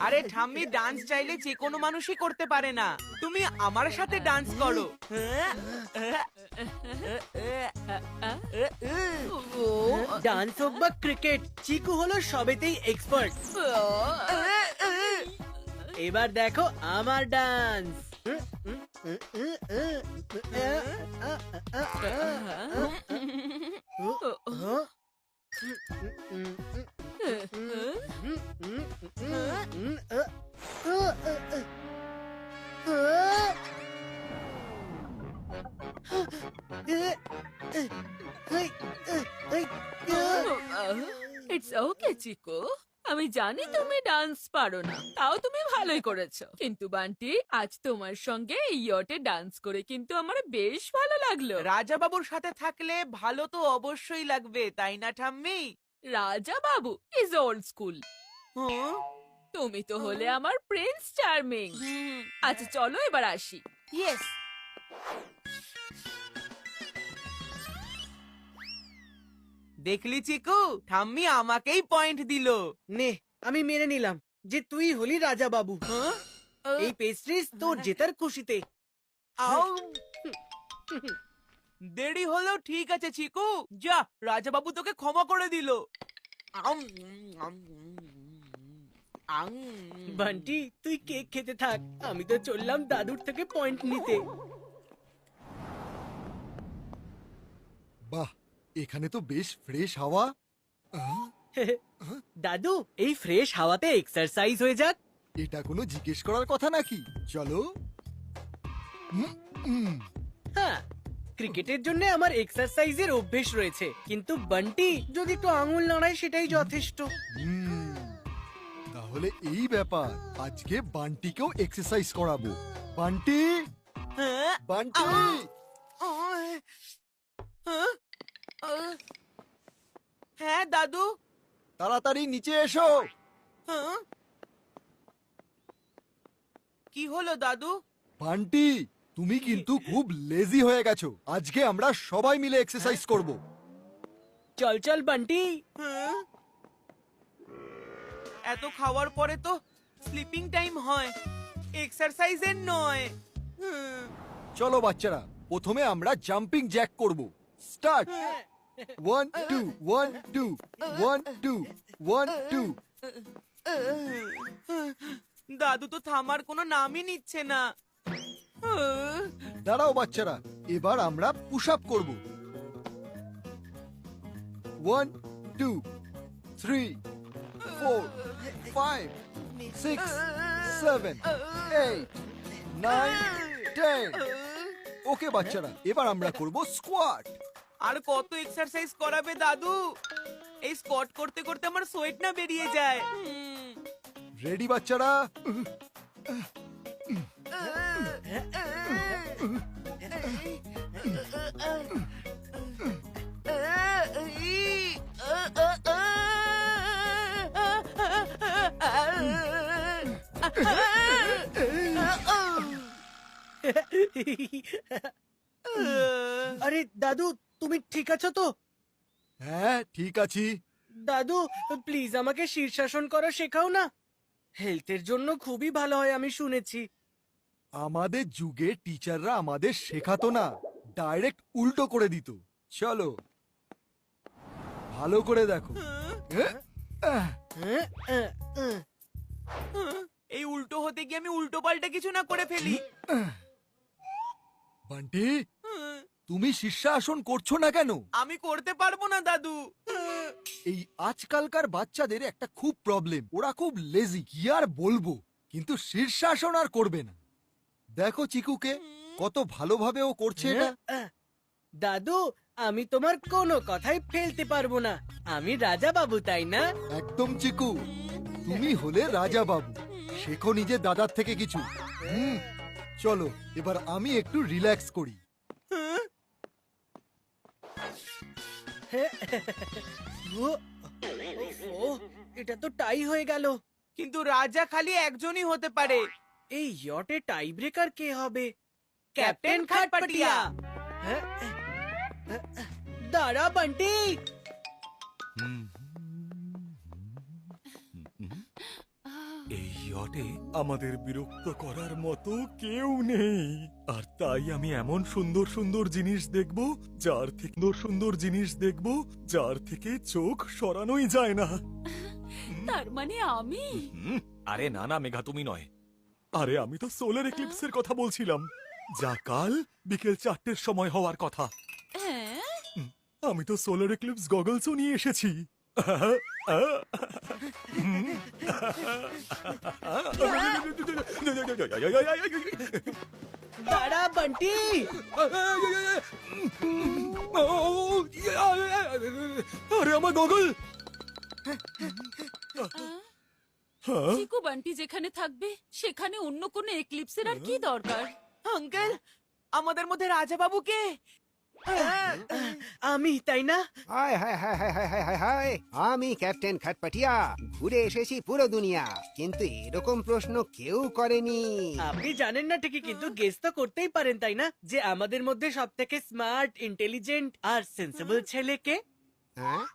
আরে ঠাম্মি, ডান্স চাইলে যে কোনো মানুষই করতে পারে না। তুমি আমার সাথে ডান্স করো। ডান্স হোক বা ক্রিকেট, চিকু হলো সবেতেই এক্সপার্ট। এবার দেখো আমার ডান্স। ইটস ওকে চিকু, আমি জানি তুমি ডান্স পারো না, তাও তুমি ভালোই করেছো। কিন্তু বান্টি, আজ তোমার সঙ্গে এই ইয়টে ডান্স করে কিন্তু আমার বেশ ভালো লাগলো। রাজা বাবুর সাথে থাকলে ভালো তো অবশ্যই লাগবে, তাই না ঠাম্মি? Raja Babu is old school, তুমি তো হলে আমার প্রিন্স চার্মিং। আচ্ছা চলো এবার আসি। ইয়েস। দেখলি চিকু, ঠাম্মি আমাকেই পয়েন্ট দিল। নে, আমি মেনে নিলাম যে তুই হলি রাজা বাবু। এই পেস্ট্রিজ তোর জেতার খুশিতে। আউ! দেরি হলো ঠিক আছে চিকু, যা, রাজা বাবু তোকে ক্ষমা করে দিল। বান্টি, তুই কেক খেতে থাক, আমি তো চললাম দাদুর থেকে পয়েন্ট নিতে। বাহ, এখানে তো বেশ ফ্রেশ হাওয়া। দাদু, এই ফ্রেশ হাওয়াতে এক্সারসাইজ হয়ে যাক। এটা কোনো জিজ্ঞেস করার কথা নাকি? চলো। হ্যাঁ, ক্রিকেটের জন্য আমার এক্সারসাইজের অভ্যেস রয়েছে, কিন্তু বান্টি যদি একটু আঙুল নাড়ায় সেটাই যথেষ্ট। তাহলে এই ব্যাপার, আজকে বান্টিকেও এক্সারসাইজ করাবো। বান্টি, বান্টি, হ্যাঁ দাদু। তাড়াতাড়ি নিচে এসো। কি হলো দাদু? বান্টি, তুমি কিন্তু খুব লেজি হয়ে গেছো। আজকে আমরা সবাই মিলে এক্সারসাইজ করব। চল চল বান্টি। এত খাওয়ার পরে তো স্লিপিং টাইম হয়, এক্সারসাইজের নয়। চলো বাচ্চারা, প্রথমে আমরা জাম্পিং জ্যাক করব। স্টার্ট। 1 2 1 2 1 2 1 2। দাদু তো থামার কোনো নামই নিচ্ছে না। দাঁড়াও বাচ্চারা, এবার আমরা পুশ আপ করব। 1 2 3 4 5 6 7 8 9 10। ওকে বাচ্চারা, এবার আমরা করব স্কোয়াট। আর কত এক্সারসাইজ করাবে দাদু? এই স্কোয়াট করতে করতে আমার সোয়েট না বেরিয়ে যায়। রেডি বাচ্চারা? আরে দাদু, তুমি ঠিক আছো তো? হ্যাঁ, ঠিক আছি। দাদু, প্লিজ আমাকে শীর্ষাসন করা শেখাও না। হেলথের জন্য খুবই ভালো হয় আমি শুনেছি। আমাদের যুগে টিচাররা আমাদের শেখাতো না, ডাইরেক্ট উল্টো করে দিত। চলো, ভালো করে দেখো। এই উল্টো হতে গিয়ে আমি উল্টো পাল্টা কিছু না করে ফেলি। বান্টি, তুমি শীর্ষাসন করছো না কেন? আমি করতে পারবো না দাদু। এই আজকালকার বাচ্চাদের একটা খুব প্রবলেম, ওরা খুব লেজি। কি আর বলবো, কিন্তু শীর্ষাসন আর করবে না। দেখো চিকুকে, কত ভালোভাবে ও করছে এটা। দাদু, আমি তোমার কোনো কথাই ফেলতে পারবো না। আমি রাজা বাবু, তাই না? একদম চিকু, তুমি হলে রাজা বাবু। শেখো নিজের দাদার থেকে কিছু। চলো, এবার আমি একটু রিল্যাক্স করি। ও, এটা তো টাই হয়ে গেল। কিন্তু রাজা খালি একজনই হতে পারে। এই ইয়টে টাই ব্রেকার কে হবে? ক্যাপ্টেন খাটপাটিয়া। দাঁড়া বান্টি। ইয়টে আমাদের বিরক্ত করার মতো কেউ নেই, আর তাই আমি এমন সুন্দর সুন্দর জিনিস দেখব, যার থেকে চোখ সরানোই যায় না। তার মানে আমি? আরে না না মেঘা, তুমি নয়। আরে আমি তো সোলার এক্লিপসের কথা বলছিলাম, যা কাল বিকেল 4টের সময় হওয়ার কথা। হ্যাঁ, আমি তো সোলার এক্লিপস গগলসও নিয়ে এসেছি। দাঁড়া বান্টি। আরে আমার গগল! চিকু বান্টি যেখানে থাকবে সেখানে অন্য কোনো এক্লিপসের আর কি দরকার? আঙ্কেল, আমাদের মধ্যে রাজা বাবু কে? আমি, তাই না? হায় হায় হায় হায় হায় হায় হায় হায়, আমি ক্যাপ্টেন খটপটিয়া ঘুরে এসেছি পুরো দুনিয়া, কিন্তু এরকম প্রশ্ন কেউ করেনি। আপনি জানেন না ঠিকই, কিন্তু গেস তো করতেই পারেন, তাই না, যে আমাদের মধ্যে সব থেকে স্মার্ট, ইন্টেলিজেন্ট আর সেন্সিবল ছেলে কে? হ্যাঁ?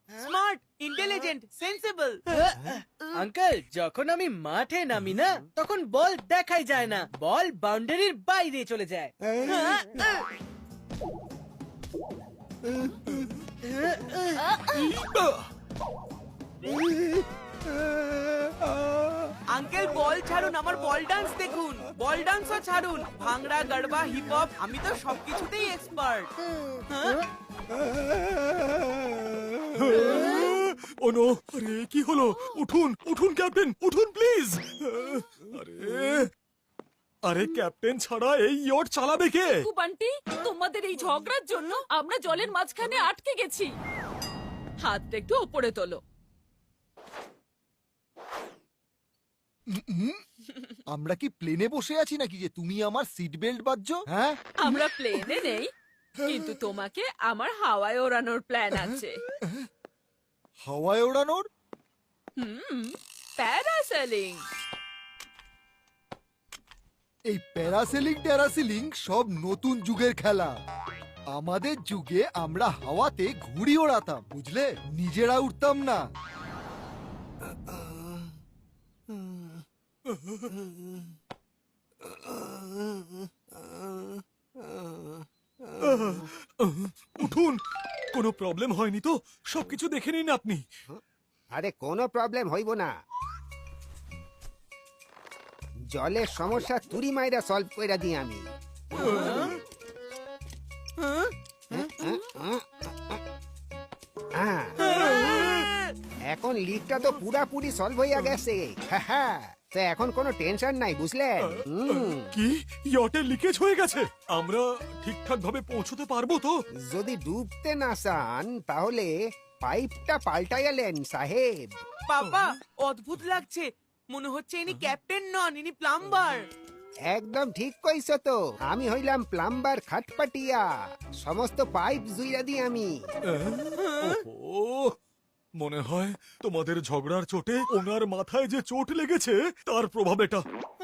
Smart, intelligent, sensible. আঙ্কেল, যখন আমি মাঠে নামি না, তখন বল দেখাই যায় না, বল বাউন্ডারির বাইরে চলে যায়। আঙ্কেল, বল ছাড়ুন, আমার বল ডান্স দেখুন। বল ডান্সও ছাড়ুন, ভাংড়া, গড়বা, হিপ হপ, আমি তো সবকিছুতেই এক্সপার্ট। ও নো! আরে কি হলো? উঠুন উঠুন ক্যাপ্টেন, উঠুন প্লিজ! আরে ক্যাপ্টেন ছাড়া এই ইয়ট চালাবে কে? চিকু বান্টি, তোমাদের এই ঝগড়ার জন্য আমরা জলের মাঝখানে আটকে গেছি। হাতটা একটু ওপরে তোলো। আমরা কি প্লেনে বসে আছি নাকি যে তুমি আমার সিট বেল্ট বাজছো? হ্যাঁ, আমরা প্লেনে নেই, কিন্তু তোমাকে আমার হাওয়ায় ওড়ানোর প্ল্যান আছে। হাওয়ায় ওড়ানোর? প্যারাসেলিং। এই প্যারাসেলিং ট্যারাসেলিং সব নতুন যুগের খেলা। আমাদের যুগে আমরা হাওয়াতে ঘুড়ি ওড়াতাম, বুঝলে, নিজেরা উঠতাম না। উঠুন, কোনো প্রবলেম হয়নি তো? সবকিছু দেখে নিন আপনি। আরে কোনো প্রবলেম হইব না, জলের সমস্যা তুরি মাইরা সলভ কইরা দিই আমি। এখন লিকটা তো পুরাপুরি সলভ হইয়া গেছে। তো এখন কোনো টেনশন নাই, বুঝলেন? কি ইয়টের লিকেজ হয়ে গেছে? আমরা ঠিকঠাক ভাবে পৌঁছতে পারবো তো? যদি ডুবতে না চান তাহলে পাইপটা পাল্টাইলেন সাহেব। বাবা, অদ্ভুত লাগছে, মনে হচ্ছে ইনি ক্যাপ্টেন নন, ইনি প্লাম্বার। একদম ঠিক কইছো তো, আমি হইলাম প্লাম্বার খটপটিয়া, সমস্ত পাইপ জুইরা দিই আমি। ও মনে হয় তোমাদের ঝগড়ার চোটে ওনার মাথায় যে চোট লেগেছে তার প্রভাব এটা।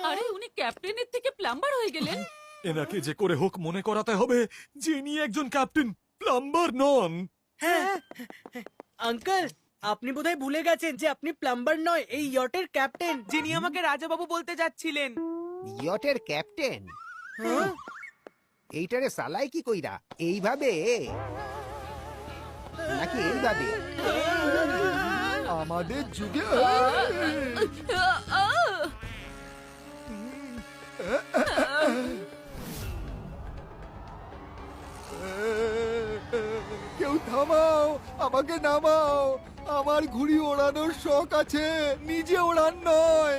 আরে উনি ক্যাপ্টেনের থেকে প্লাম্বার হয়ে গেলেন। এনাকে যে করে হোক মনে করাতে হবে যে ইনি একজন ক্যাপ্টেন, প্লাম্বার নন। হ্যাঁ, আঙ্কেল, আপনি বোধহয় ভুলে গেছেন যে আপনি প্লাম্বার নয়, এই ইয়টের ক্যাপ্টেন। যিনি আমাকে রাজা বাবু বলতে যাচ্ছিলেন। ইয়টের ক্যাপ্টেন? এইটারে সালাই কি কইরা? এইভাবে নাকি এইভাবে? আমাদের যুগে কেউ থামাও, আমাকে নামাও, আমার ঘুড়ি ওড়ানোর শখ আছে, নিজে ওড়ান নয়।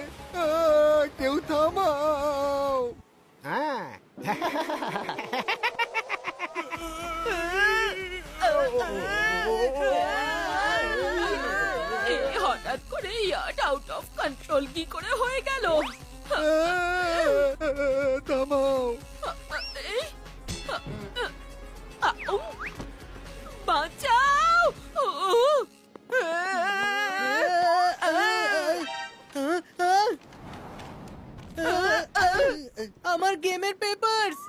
কেউ থামাও। হ্যাঁ, এ হঠাৎ করে ইয়ার্ড আউট অফ কন্ট্রোল কি করে হয়ে গেল? থামাও। বাঁচাও! আমার গেমের পেপারস।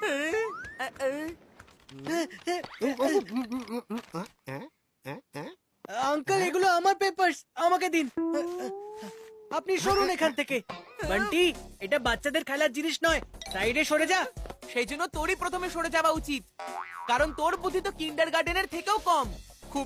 আঙ্কেল, এগুলো আমার পেপারস, আমাকে দিন। আপনি সরুন এখান থেকে। বান্টি, এটা বাচ্চাদের খেলার জিনিস নয়, সাইডে সরে যা। সেই জন্য তোরই প্রথমে সরে যাওয়া উচিত, কারণ তোর বুদ্ধি তো কিন্ডার গার্ডেনের থেকেও কম। খুব